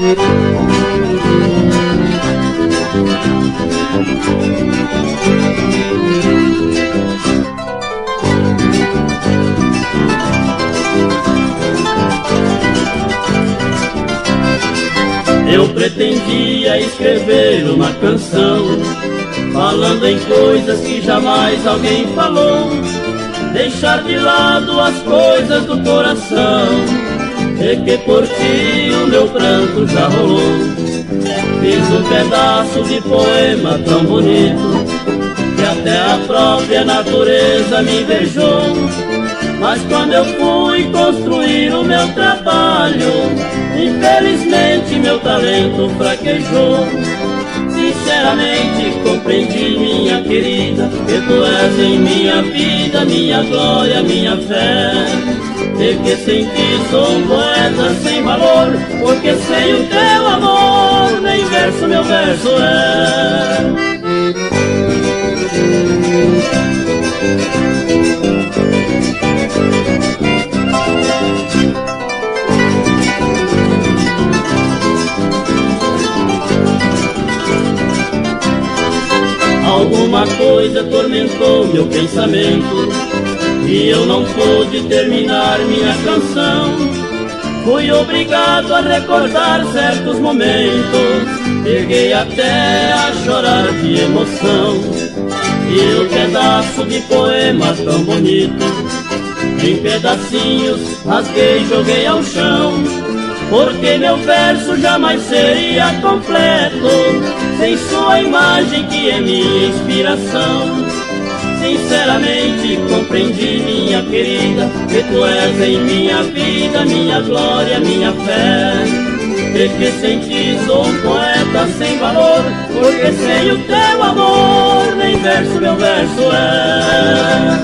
Eu pretendia escrever uma canção, falando em coisas que jamais alguém falou, deixar de lado as coisas do coração, e que por ti o meu pranto já rolou. Fiz um pedaço de poema tão bonito, que até a própria natureza me beijou. Mas quando eu fui construir o meu trabalho, infelizmente meu talento fraquejou. Sinceramente compreendi, minha querida, que tu és em minha vida, minha glória, minha fé. E que sem ti sou um poeta sem valor, porque sem o teu amor nem verso meu verso é. Alguma coisa atormentou meu pensamento e eu não pude terminar minha canção. Fui obrigado a recordar certos momentos, cheguei até a chorar de emoção. E o pedaço de poema tão bonito, em pedacinhos rasguei e joguei ao chão, porque meu verso jamais seria completo sem sua imagem que é minha inspiração. Sinceramente compreendi, minha querida, que tu és em minha vida, minha glória, minha fé. E que sem ti sou um poeta sem valor, porque sem o teu amor nem verso meu verso é.